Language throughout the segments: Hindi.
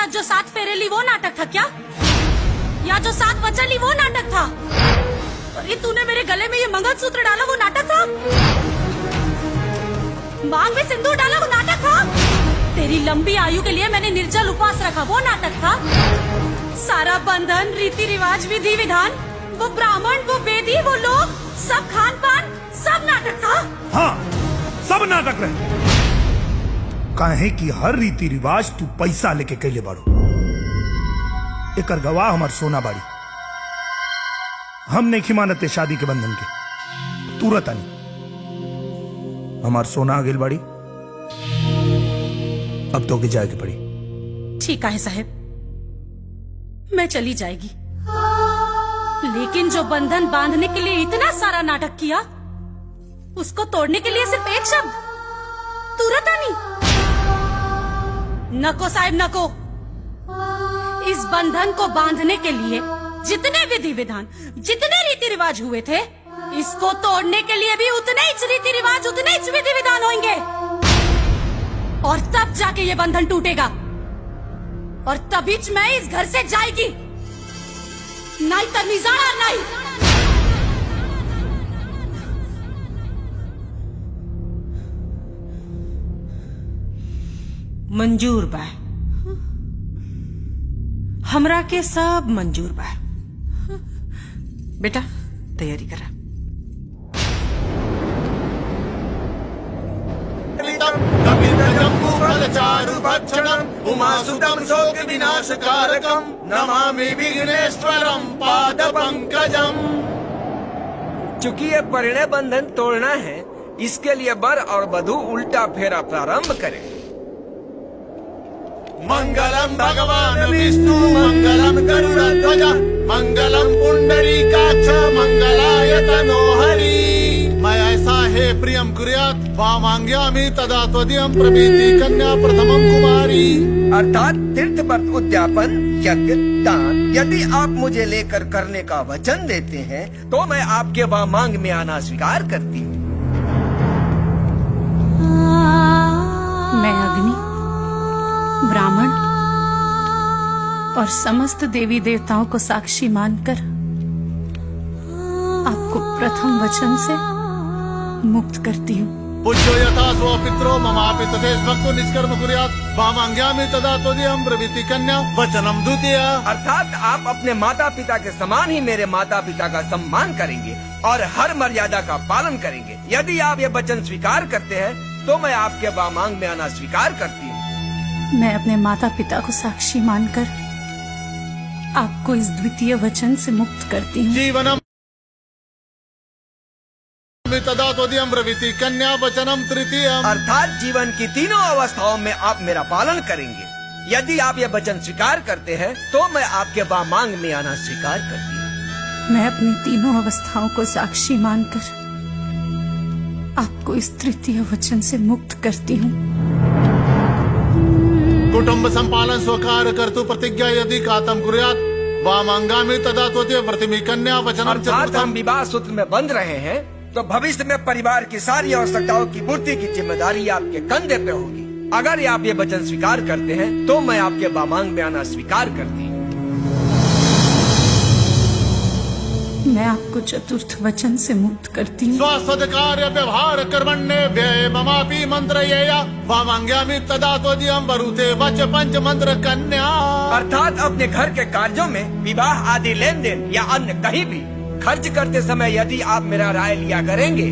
साथ जो 7 फेरे ली वो नाटक था क्या? या जो 7 वचन ली वो नाटक था? अरे तूने मेरे गले में ये मंगलसूत्र डाला वो नाटक था? मांग में सिंदूर डाला वो नाटक था? तेरी लंबी आयु के लिए मैंने निर्जल उपवास रखा वो नाटक था? सारा बंधन, रीति रिवाज, विधि विधान, वो ब्राह्मण, वो वेदी, वो लोग, सब खान पान, सब नाटक था? हाँ, सब नाटक रहे। काहे कि हर रीति रिवाज तू पैसा लेके कैले बाड़ू। एकर गवाह हमार सोना बाड़ी। हम नहीं खिमानते शादी के बंधन के। तुरंत आनी हमार सोना आ गेल बाड़ी। अब तो के जाए के पड़ी। ठीक है साहब, मैं चली जाएगी, लेकिन जो बंधन बांधने के लिए इतना सारा नाटक किया, उसको तोड़ने के लिए सिर्फ एक शब्द, तुरंत आनी। नको साहब नको। इस बंधन को बांधने के लिए जितने विधि विधान, जितने रीति रिवाज हुए थे, इसको तोड़ने के लिए भी उतने ही रीति रिवाज, उतने ही विधि विधान होंगे, और तब जाके ये बंधन टूटेगा। और तभी मैं इस घर से जाएगी, नहीं तमीज़ाना नहीं। मंजूर बा, हमरा के सब मंजूर बा। बेटा तैयारी करा। उमासुतम शोक विनाशकारकम नमामि विघ्नेश्वरम पाद पंकजम। चूंकि ये परिणय बंधन तोड़ना है, इसके लिए वर और वधू उल्टा फेरा प्रारंभ करें। मंगलम भगवान विष्णु मंगलम गरुड़ध्वज मंगलम पुंडरीकाक्ष मंगलाय तनोहरि। मैं ऐसा है प्रियम कुर्यात् वामांग्यामि तदा त्वदीयं प्रभृति कन्या प्रथमम कुमारी। अर्थात तीर्थ व्रत, उद्यापन, यज्ञ, दान यदि आप मुझे लेकर करने का वचन देते हैं तो मैं आपके वामांग में आना स्वीकार करती हूँ। मैं अग्नि, ब्राह्मण और समस्त देवी देवताओं को साक्षी मानकर आपको प्रथम वचन से मुक्त करती हूँ। पूज्यो यथा स्व पित्रो ममापि तथेष भक्तो निष्कर्म कुर्यात् वामांग्यामि तदा त्वदीयं प्रभृति कन्या वचनम द्वितीय। अर्थात आप अपने माता पिता के समान ही मेरे माता पिता का सम्मान करेंगे और हर मर्यादा का पालन करेंगे। यदि आप ये वचन स्वीकार करते हैं तो मैं आपके वामांग में आना स्वीकार करती हूँ। मैं अपने माता पिता को साक्षी मानकर आपको इस द्वितीय वचन से मुक्त करती हूँ। जीवनम तदा त्वदीयं प्रभृति कन्या वचनम तृतीय। अर्थात जीवन की तीनों अवस्थाओं में आप मेरा पालन करेंगे। यदि आप ये वचन स्वीकार करते हैं तो मैं आपके वामांग में आना स्वीकार करती हूँ। मैं अपनी तीनों अवस्थाओं को साक्षी मानकर आपको इस तृतीय वचन से मुक्त करती हूँ। कुटुंब संपालन स्वकार कर्तु प्रतिज्ञा यदि खातम कुर्यात् वामांगामि तदा त्वदीय प्रतिमी कन्या वचनम अर्थात चतुर्थम। हम विवाह सूत्र में बंध रहे हैं तो भविष्य में परिवार की सारी आवश्यकताओं की पूर्ति की जिम्मेदारी आपके कंधे पे होगी। अगर आप ये वचन स्वीकार करते हैं तो मैं आपके वामांग में आना स्वीकार करती हूँ। मैं आपको चतुर्थ वचन से मुक्त करती हूँ। स्वसद कार्य व्यवहार कर्मण्ये व्यय ममापि मंत्र येया वामांग्यामि तदा त्वदीयं वरुते वच पंच मंत्र कन्या। अर्थात अपने घर के कार्यों में विवाह आदि लेन देन या अन्य कहीं भी खर्च करते समय यदि आप मेरा राय लिया करेंगे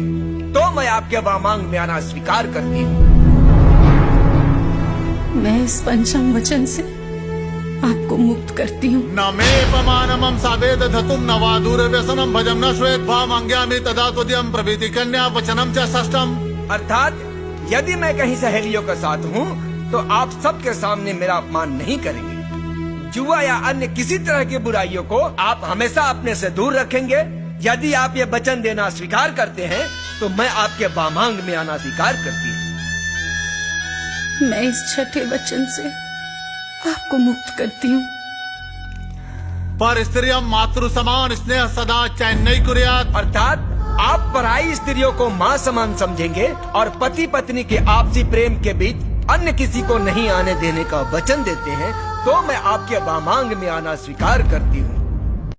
तो मैं आपके वामांग में आना स्वीकार करती हूँ। मैं इस पंचम वचन से आपको मुक्त करती हूँ। न मे पमानमं सावेद धतुम न वा दूर व्यसनम भजम न श्वेत वामांग्यामि तदा त्वदीयं प्रभृति कन्या वचनम च षष्ठम। अर्थात यदि मैं कहीं सहेलियों के साथ हूँ तो आप सबके सामने मेरा अपमान नहीं करेंगे। जुआ या अन्य किसी तरह की बुराइयों को आप हमेशा अपने से दूर रखेंगे। यदि आप ये वचन देना स्वीकार करते हैं तो मैं आपके वामांग में आना स्वीकार करती हूँ। मैं इस छठे वचन से आपको मुक्त करती हूँ। पर स्त्रियं मातृ समान स्नेह सदा चैन्नई कुर्यात्। अर्थात आप पराई स्त्रियों को माँ समान समझेंगे और पति पत्नी के आपसी प्रेम के बीच अन्य किसी को नहीं आने देने का वचन देते हैं तो मैं आपके वामांग में आना स्वीकार करती हूँ।